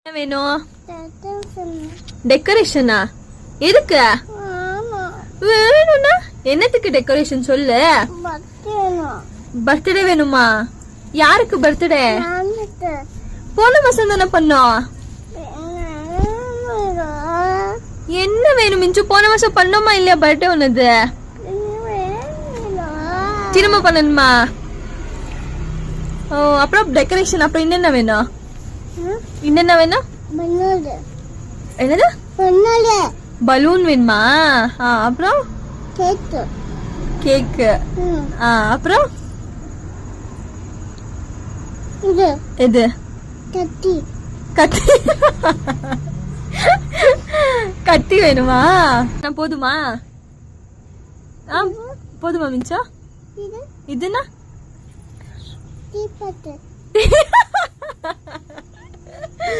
என்ன வேணும்? டெக்கரேஷனா? எதுக்கு வேணும்னா? என்னத்துக்கு டெக்கரேஷன் சொல்லு. பர்த்டே வேணுமா? யாருக்கு பர்த்டே? போன மாசம் தானே பண்ணோம். என்ன வேணும் மிஞ்சு? போன மாசம் பண்ணோமா இல்லையா பர்த்டே ஒன்னது? திரும்ப பண்ணணுமா? ஓ, அப்புறம் டெக்கரேஷன். அப்புறம் என்னென்ன வேணும்? என்னென்ன வேணும்? என்னது? பலூன் வேணுமா? அப்புறம் கேக்கு. அப்புறம் எது? கத்தி. கத்தி வேணுமா? போதுமா? போதுமா மிஞ்சா? இதுனா